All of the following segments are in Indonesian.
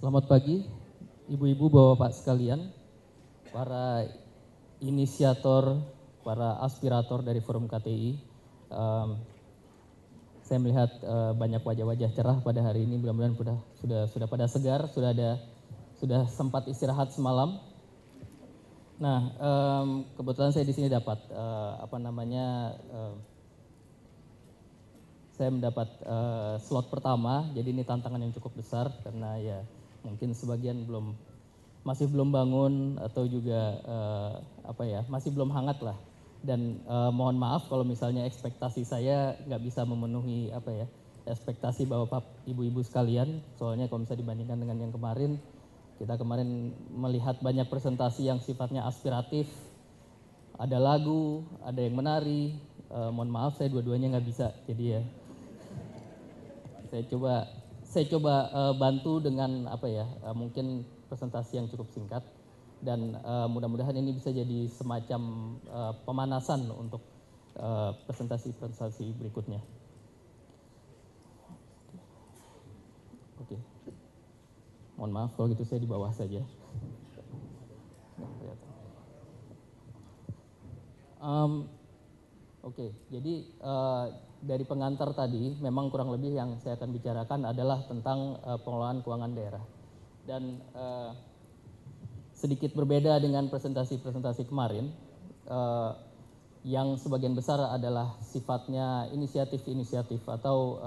Selamat pagi, ibu-ibu, bapak-bapak sekalian, para inisiator, para aspirator dari Forum KTI. Saya melihat banyak wajah-wajah cerah pada hari ini. Mudah-mudahan sudah pada segar, sudah sempat istirahat semalam. Nah, kebetulan saya di sini dapat saya mendapat slot pertama. Jadi ini tantangan yang cukup besar karena ya mungkin sebagian masih belum bangun atau juga masih belum hangat lah. Dan mohon maaf kalau misalnya ekspektasi saya nggak bisa memenuhi ekspektasi bapak ibu-ibu sekalian. Soalnya kalau misalnya dibandingkan dengan yang kemarin, kita kemarin melihat banyak presentasi yang sifatnya aspiratif, ada lagu, ada yang menari. Mohon maaf saya dua-duanya nggak bisa, jadi ya saya coba bantu dengan mungkin presentasi yang cukup singkat dan mudah-mudahan ini bisa jadi semacam pemanasan untuk presentasi berikutnya. Oke. Mohon maaf kalau gitu saya di bawah saja. Oke, jadi dari pengantar tadi memang kurang lebih yang saya akan bicarakan adalah tentang pengelolaan keuangan daerah. Dan sedikit berbeda dengan presentasi kemarin, yang sebagian besar adalah sifatnya inisiatif-inisiatif atau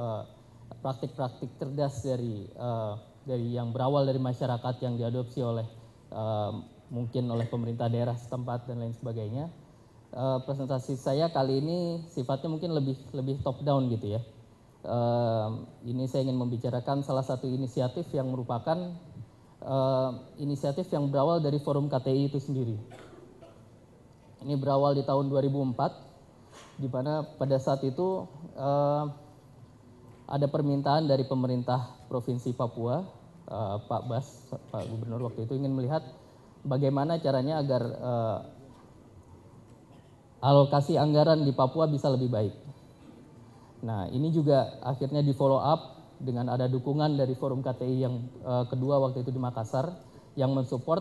praktik-praktik cerdas dari yang berawal dari masyarakat yang diadopsi oleh mungkin oleh pemerintah daerah setempat dan lain sebagainya. Presentasi saya kali ini sifatnya mungkin lebih top down gitu ya. Ini saya ingin membicarakan salah satu inisiatif yang merupakan inisiatif yang berawal dari Forum KTI itu sendiri. Ini berawal di tahun 2004, di mana pada saat itu ada permintaan dari pemerintah Provinsi Papua, Pak Bas, Pak Gubernur waktu itu ingin melihat bagaimana caranya agar alokasi anggaran di Papua bisa lebih baik. Nah, ini juga akhirnya di follow up dengan ada dukungan dari Forum KTI yang kedua waktu itu di Makassar yang mensupport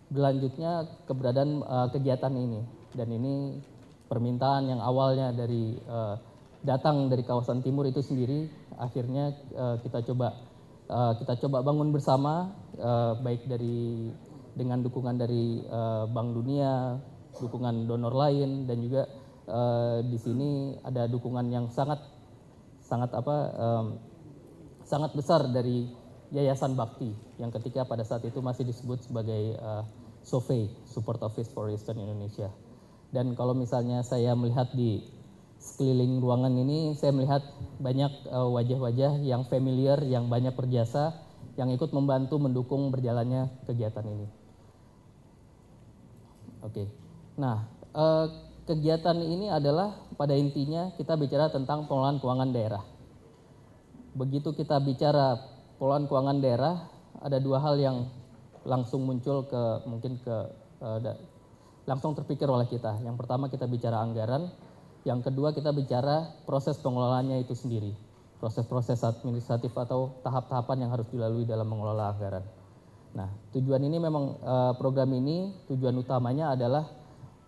berlanjutnya keberadaan kegiatan ini. Dan ini permintaan yang awalnya dari datang dari kawasan timur itu sendiri, akhirnya kita coba bangun bersama, baik dengan dukungan dari Bank Dunia, dukungan donor lain, dan juga di sini ada dukungan yang sangat besar dari Yayasan Bakti yang ketika pada saat itu masih disebut sebagai SOFE, Support Office for Eastern Indonesia. Dan kalau misalnya saya melihat di sekeliling ruangan ini, saya melihat banyak wajah-wajah yang familiar, yang banyak berjasa, yang ikut membantu mendukung berjalannya kegiatan ini. Oke. Nah, kegiatan ini adalah pada intinya kita bicara tentang pengelolaan keuangan daerah. Begitu kita bicara pengelolaan keuangan daerah, ada dua hal yang langsung muncul langsung terpikir oleh kita. Yang pertama kita bicara anggaran, yang kedua kita bicara proses pengelolaannya itu sendiri. Proses-proses administratif atau tahap-tahapan yang harus dilalui dalam mengelola anggaran. Nah, tujuan ini memang program ini tujuan utamanya adalah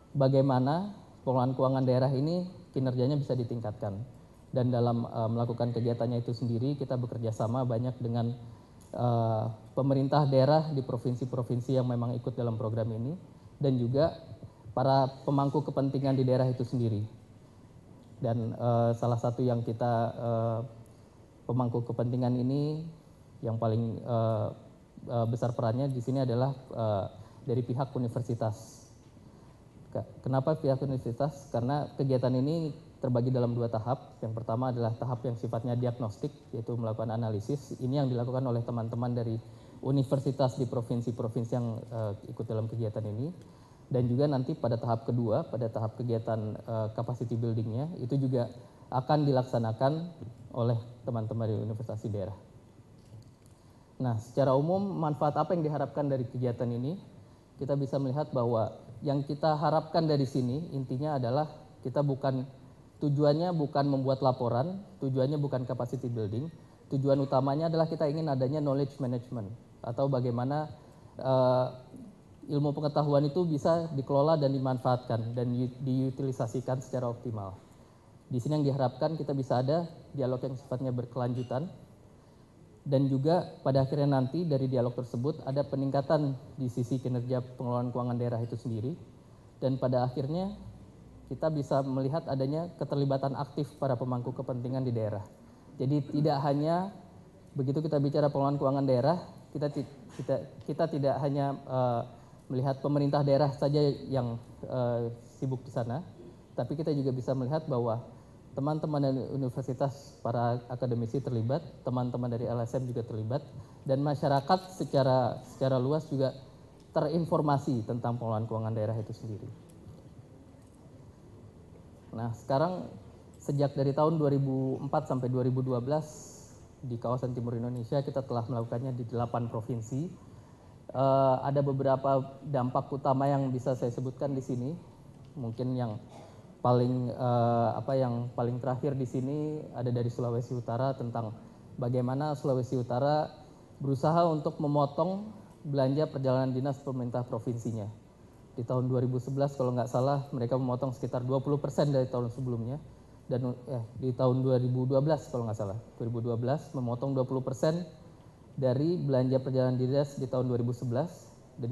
bagaimana pengelolaan keuangan daerah ini kinerjanya bisa ditingkatkan. Dan dalam melakukan kegiatannya itu sendiri kita bekerja sama banyak dengan pemerintah daerah di provinsi-provinsi yang memang ikut dalam program ini dan juga para pemangku kepentingan di daerah itu sendiri. Dan salah satu yang kita pemangku kepentingan ini yang paling besar perannya di sini adalah dari pihak universitas. Kenapa pihak universitas? Karena kegiatan ini terbagi dalam dua tahap. Yang pertama adalah tahap yang sifatnya diagnostik, yaitu melakukan analisis. Ini yang dilakukan oleh teman-teman dari universitas di provinsi-provinsi yang ikut dalam kegiatan ini. Dan juga nanti pada tahap kedua, pada tahap kegiatan capacity buildingnya, itu juga akan dilaksanakan oleh teman-teman dari universitas daerah. Nah, secara umum manfaat apa yang diharapkan dari kegiatan ini? Kita bisa melihat bahwa yang kita harapkan dari sini intinya adalah tujuannya bukan membuat laporan, tujuannya bukan capacity building, tujuan utamanya adalah kita ingin adanya knowledge management atau bagaimana ilmu pengetahuan itu bisa dikelola dan dimanfaatkan dan diutilisasikan secara optimal. Di sini yang diharapkan kita bisa ada dialog yang sifatnya berkelanjutan dan juga pada akhirnya nanti dari dialog tersebut ada peningkatan di sisi kinerja pengelolaan keuangan daerah itu sendiri dan pada akhirnya kita bisa melihat adanya keterlibatan aktif para pemangku kepentingan di daerah. Jadi tidak hanya begitu kita bicara pengelolaan keuangan daerah, kita tidak hanya melihat pemerintah daerah saja yang sibuk di sana, tapi kita juga bisa melihat bahwa teman-teman dari universitas, para akademisi terlibat, teman-teman dari LSM juga terlibat, dan masyarakat secara luas juga terinformasi tentang pengelolaan keuangan daerah itu sendiri. Nah, sekarang sejak dari tahun 2004 sampai 2012 di kawasan timur Indonesia kita telah melakukannya di 8 provinsi. Ada beberapa dampak utama yang bisa saya sebutkan di sini. Mungkin yang paling terakhir di sini ada dari Sulawesi Utara tentang bagaimana Sulawesi Utara berusaha untuk memotong belanja perjalanan dinas pemerintah provinsinya. Di tahun 2011 kalau nggak salah mereka memotong sekitar 20% dari tahun sebelumnya dan di tahun 2012 kalau nggak salah 2012 memotong 20% dari belanja perjalanan dinas di tahun 2011 dan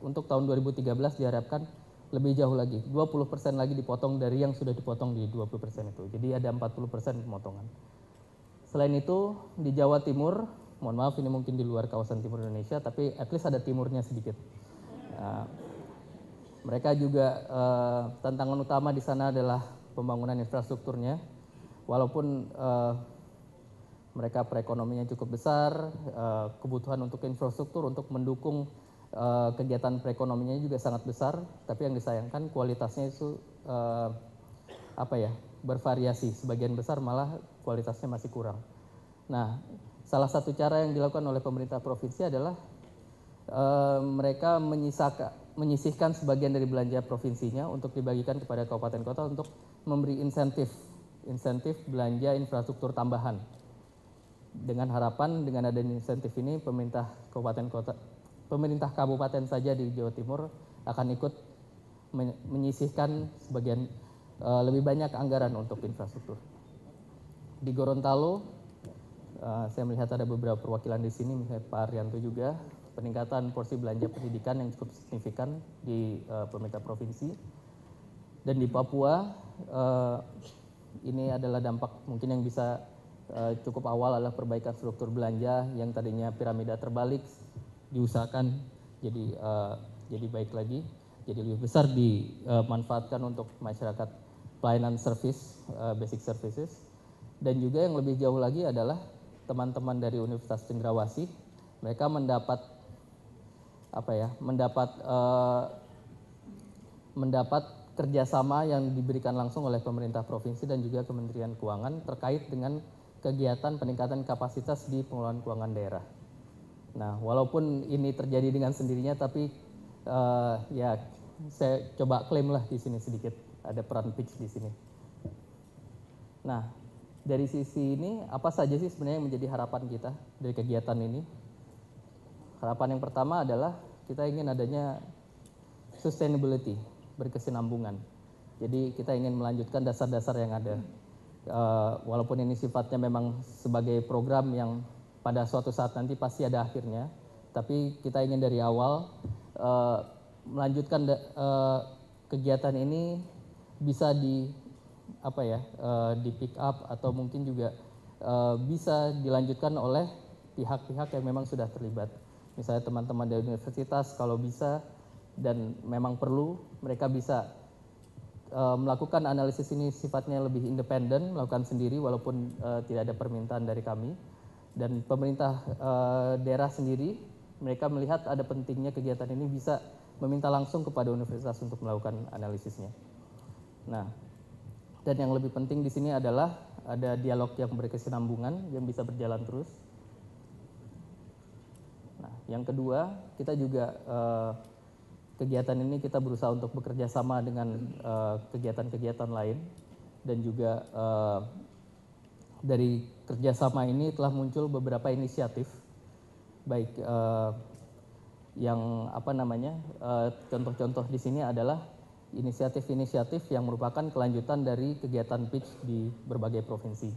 untuk tahun 2013 diharapkan lebih jauh lagi 20% lagi dipotong dari yang sudah dipotong di 20% itu. Jadi ada 40% pemotongan. Selain itu di Jawa Timur, mohon maaf ini mungkin di luar kawasan timur Indonesia tapi at least ada timurnya sedikit. Mereka juga tantangan utama di sana adalah pembangunan infrastrukturnya. Walaupun mereka perekonomiannya cukup besar, kebutuhan untuk infrastruktur untuk mendukung kegiatan perekonomiannya juga sangat besar. Tapi yang disayangkan kualitasnya itu bervariasi. Sebagian besar malah kualitasnya masih kurang. Nah, salah satu cara yang dilakukan oleh pemerintah provinsi adalah mereka menyisihkan sebagian dari belanja provinsinya untuk dibagikan kepada kabupaten kota untuk memberi insentif belanja infrastruktur tambahan. Dengan harapan dengan adanya insentif ini pemerintah kabupaten saja di Jawa Timur akan ikut menyisihkan sebagian lebih banyak anggaran untuk infrastruktur. Di Gorontalo saya melihat ada beberapa perwakilan di sini, misalnya Pak Arianto juga. Peningkatan porsi belanja pendidikan yang cukup signifikan di pemerintah provinsi. Dan di Papua ini adalah dampak mungkin yang bisa cukup awal adalah perbaikan struktur belanja yang tadinya piramida terbalik diusahakan jadi baik lagi, jadi lebih besar dimanfaatkan untuk masyarakat pelayanan service, basic services. Dan juga yang lebih jauh lagi adalah teman-teman dari Universitas Cendrawasih, mereka mendapat kerjasama yang diberikan langsung oleh pemerintah provinsi dan juga Kementerian Keuangan terkait dengan kegiatan peningkatan kapasitas di pengelolaan keuangan daerah. Nah, walaupun ini terjadi dengan sendirinya, tapi saya coba klaim lah di sini sedikit ada peran PIX di sini. Nah, dari sisi ini apa saja sih sebenarnya yang menjadi harapan kita dari kegiatan ini? Harapan yang pertama adalah kita ingin adanya sustainability, berkesinambungan. Jadi kita ingin melanjutkan dasar-dasar yang ada. Walaupun ini sifatnya memang sebagai program yang pada suatu saat nanti pasti ada akhirnya, tapi kita ingin dari awal melanjutkan kegiatan ini bisa di pick up atau mungkin juga bisa dilanjutkan oleh pihak-pihak yang memang sudah terlibat. Misalnya teman-teman dari universitas kalau bisa dan memang perlu, mereka bisa melakukan analisis ini sifatnya lebih independen, melakukan sendiri walaupun tidak ada permintaan dari kami. Dan pemerintah daerah sendiri, mereka melihat ada pentingnya kegiatan ini bisa meminta langsung kepada universitas untuk melakukan analisisnya. Nah, dan yang lebih penting di sini adalah ada dialog yang berkesinambungan yang bisa berjalan terus. Nah, yang kedua, kita juga kegiatan ini kita berusaha untuk bekerja sama dengan kegiatan-kegiatan lain dan juga dari kerjasama ini telah muncul beberapa inisiatif, baik yang contoh-contoh di sini adalah inisiatif-inisiatif yang merupakan kelanjutan dari kegiatan pitch di berbagai provinsi.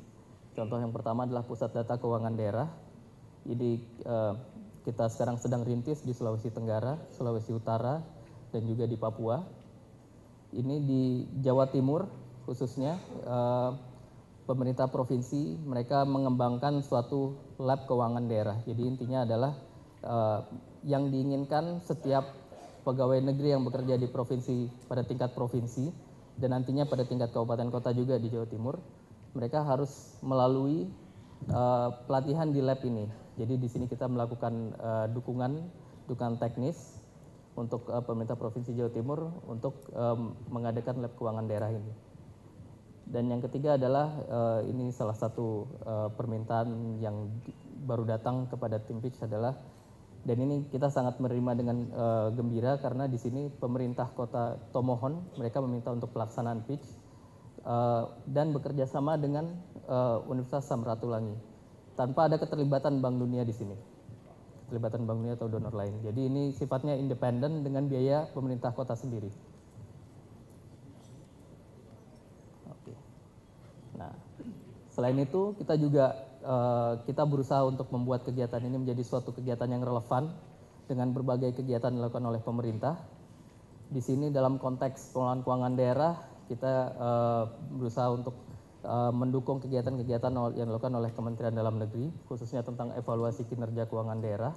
Contoh yang pertama adalah Pusat Data Keuangan Daerah. Ini kita sekarang sedang rintis di Sulawesi Tenggara, Sulawesi Utara, dan juga di Papua. Ini di Jawa Timur khususnya pemerintah provinsi mereka mengembangkan suatu lab keuangan daerah. Jadi intinya adalah yang diinginkan setiap pegawai negeri yang bekerja di provinsi pada tingkat provinsi dan nantinya pada tingkat kabupaten kota juga di Jawa Timur, mereka harus melalui pelatihan di lab ini. Jadi di sini kita melakukan dukungan teknis untuk pemerintah provinsi Jawa Timur untuk mengadakan lab keuangan daerah ini. Dan yang ketiga adalah ini salah satu permintaan yang baru datang kepada tim pitch adalah, dan ini kita sangat menerima dengan gembira karena di sini pemerintah Kota Tomohon mereka meminta untuk pelaksanaan pitch dan bekerja sama dengan Universitas Samratulangi tanpa ada keterlibatan Bank Dunia di sini, keterlibatan Bank Dunia atau donor lain. Jadi ini sifatnya independen dengan biaya pemerintah kota sendiri. Nah, selain itu kita juga kita berusaha untuk membuat kegiatan ini menjadi suatu kegiatan yang relevan dengan berbagai kegiatan dilakukan oleh pemerintah. Di sini dalam konteks pengelolaan keuangan daerah kita berusaha untuk mendukung kegiatan-kegiatan yang dilakukan oleh Kementerian Dalam Negeri khususnya tentang evaluasi kinerja keuangan daerah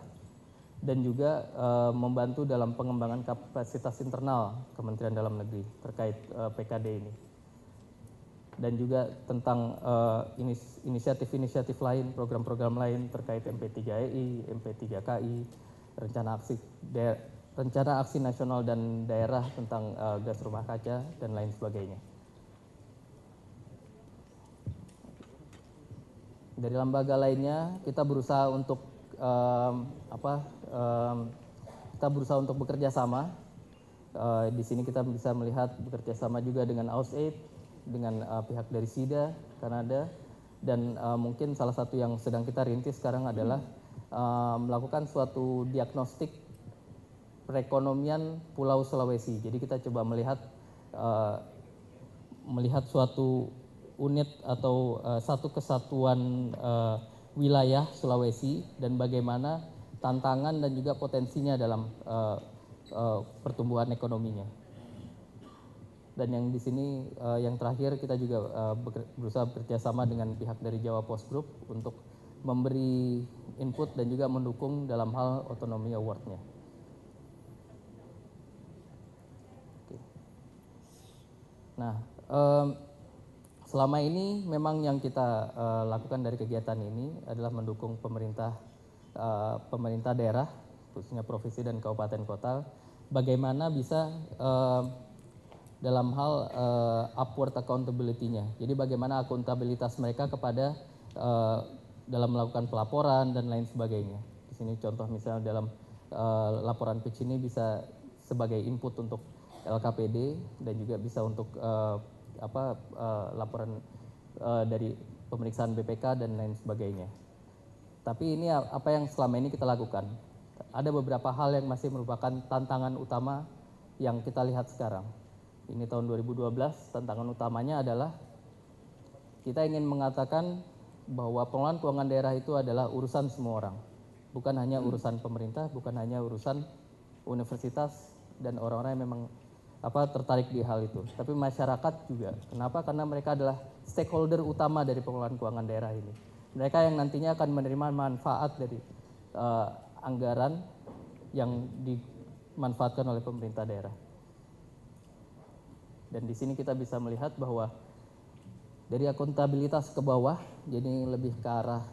dan juga membantu dalam pengembangan kapasitas internal Kementerian Dalam Negeri terkait PKD ini. Dan juga tentang inisiatif-inisiatif lain, program-program lain terkait MP3EI, MP3KI, rencana aksi nasional dan daerah tentang gas rumah kaca dan lain sebagainya. Dari lembaga lainnya kita berusaha untuk bekerja sama. Di sini kita bisa melihat bekerja sama juga dengan AusAid, dengan pihak dari SIDA Kanada, dan mungkin salah satu yang sedang kita rintis sekarang adalah melakukan suatu diagnostik perekonomian Pulau Sulawesi. Jadi kita coba melihat suatu unit atau satu kesatuan wilayah Sulawesi dan bagaimana tantangan dan juga potensinya dalam pertumbuhan ekonominya. Dan yang di sini yang terakhir kita juga berusaha bekerjasama dengan pihak dari Jawa Post Group untuk memberi input dan juga mendukung dalam hal otonomi award-nya. Nah, selama ini memang yang kita lakukan dari kegiatan ini adalah mendukung pemerintah daerah, khususnya provinsi dan kabupaten kota, bagaimana bisa dalam hal upward accountability-nya. Jadi bagaimana akuntabilitas mereka kepada dalam melakukan pelaporan dan lain sebagainya. Di sini contoh misalnya dalam laporan pitch ini bisa sebagai input untuk LKPD dan juga bisa untuk laporan dari pemeriksaan BPK dan lain sebagainya. Tapi ini apa yang selama ini kita lakukan. Ada beberapa hal yang masih merupakan tantangan utama yang kita lihat sekarang. Ini tahun 2012, tantangan utamanya adalah kita ingin mengatakan bahwa pengelolaan keuangan daerah itu adalah urusan semua orang. Bukan hanya urusan pemerintah, bukan hanya urusan universitas dan orang-orang yang memang tertarik di hal itu. Tapi masyarakat juga. Kenapa? Karena mereka adalah stakeholder utama dari pengelolaan keuangan daerah ini. Mereka yang nantinya akan menerima manfaat dari anggaran yang dimanfaatkan oleh pemerintah daerah. Dan di sini kita bisa melihat bahwa dari akuntabilitas ke bawah, jadi lebih ke arah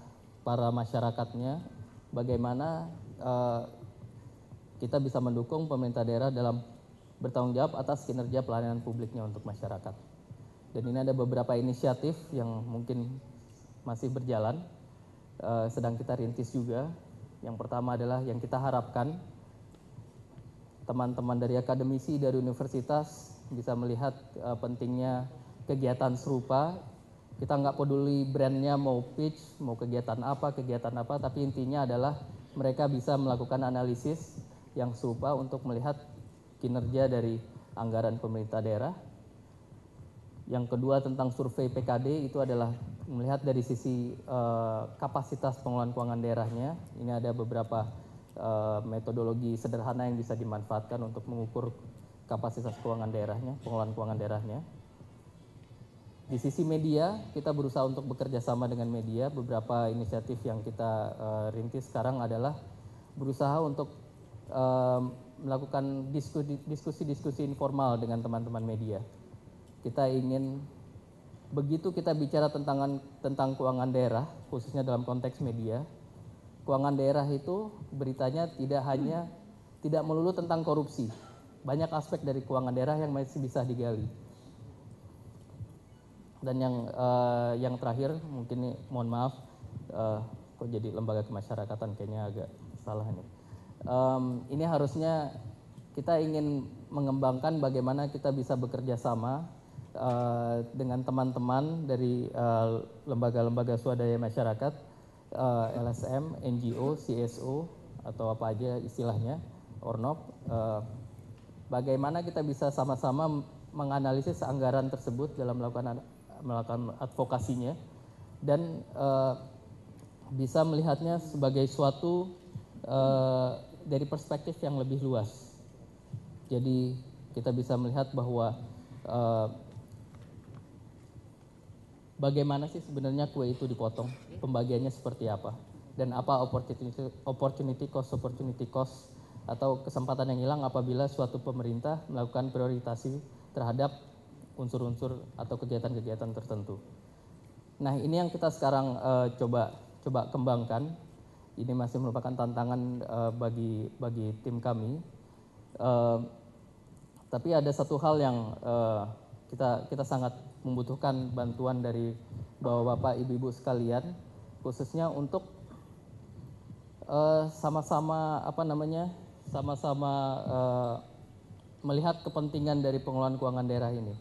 para masyarakatnya, bagaimana kita bisa mendukung pemerintah daerah dalam bertanggung jawab atas kinerja pelayanan publiknya untuk masyarakat. Dan ini ada beberapa inisiatif yang mungkin masih berjalan, sedang kita rintis juga. Yang pertama adalah yang kita harapkan teman-teman dari akademisi dari universitas bisa melihat pentingnya kegiatan serupa Kita nggak peduli brandnya mau pitch, mau kegiatan apa, tapi intinya adalah mereka bisa melakukan analisis yang serupa untuk melihat kinerja dari anggaran pemerintah daerah. Yang kedua tentang survei PKD itu adalah melihat dari sisi kapasitas pengelolaan keuangan daerahnya. Ini ada beberapa metodologi sederhana yang bisa dimanfaatkan untuk mengukur kapasitas keuangan daerahnya, pengelolaan keuangan daerahnya. Di sisi media, kita berusaha untuk bekerja sama dengan media. Beberapa inisiatif yang kita rintis sekarang adalah berusaha untuk melakukan diskusi-diskusi informal dengan teman-teman media. Kita ingin, begitu kita bicara tentang keuangan daerah, khususnya dalam konteks media, keuangan daerah itu beritanya tidak melulu tentang korupsi. Banyak aspek dari keuangan daerah yang masih bisa digali. Dan yang terakhir, mungkin ini mohon maaf, kok jadi lembaga kemasyarakatan, kayaknya agak salah ini. Ini harusnya kita ingin mengembangkan bagaimana kita bisa bekerja sama dengan teman-teman dari lembaga-lembaga swadaya masyarakat, LSM, NGO, CSO, atau apa aja istilahnya, Ornop. Bagaimana kita bisa sama-sama menganalisis anggaran tersebut dalam melakukan advokasinya dan bisa melihatnya sebagai suatu dari perspektif yang lebih luas. Jadi kita bisa melihat bahwa bagaimana sih sebenarnya kue itu dipotong, pembagiannya seperti apa, dan apa opportunity cost atau kesempatan yang hilang apabila suatu pemerintah melakukan prioritasi terhadap unsur-unsur atau kegiatan-kegiatan tertentu. Nah, ini yang kita sekarang coba kembangkan. Ini masih merupakan tantangan bagi tim kami. Tapi ada satu hal yang kita sangat membutuhkan bantuan dari Bapak, Ibu sekalian, khususnya untuk sama-sama melihat kepentingan dari pengelolaan keuangan daerah ini.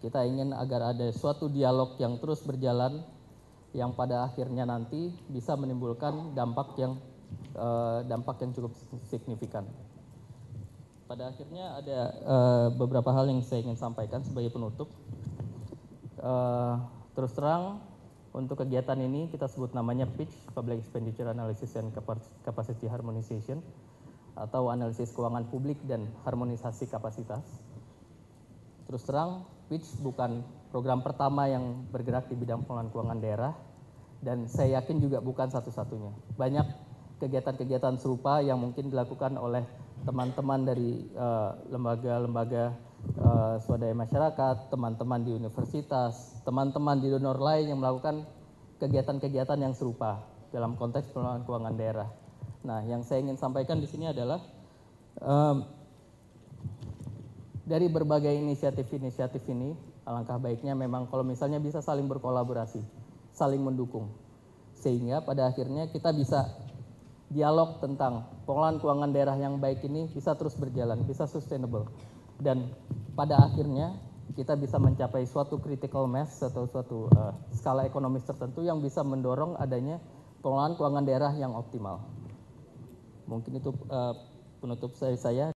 Kita ingin agar ada suatu dialog yang terus berjalan, yang pada akhirnya nanti bisa menimbulkan dampak yang cukup signifikan. Pada akhirnya ada beberapa hal yang saya ingin sampaikan sebagai penutup. Terus terang, untuk kegiatan ini kita sebut namanya PICH, Public Expenditure Analysis and Capacity Harmonization, atau analisis keuangan publik dan harmonisasi kapasitas. Terus terang, PICH bukan program pertama yang bergerak di bidang pengelolaan keuangan daerah, dan saya yakin juga bukan satu-satunya. Banyak kegiatan-kegiatan serupa yang mungkin dilakukan oleh teman-teman dari lembaga-lembaga swadaya masyarakat, teman-teman di universitas, teman-teman di donor lain yang melakukan kegiatan-kegiatan yang serupa dalam konteks pengelolaan keuangan daerah. Nah, yang saya ingin sampaikan di sini adalah dari berbagai inisiatif-inisiatif ini, alangkah baiknya memang kalau misalnya bisa saling berkolaborasi, saling mendukung, sehingga pada akhirnya kita bisa dialog tentang pengelolaan keuangan daerah yang baik ini bisa terus berjalan, bisa sustainable, dan pada akhirnya kita bisa mencapai suatu critical mass atau suatu skala ekonomis tertentu yang bisa mendorong adanya pengelolaan keuangan daerah yang optimal. Mungkin itu penutup saya.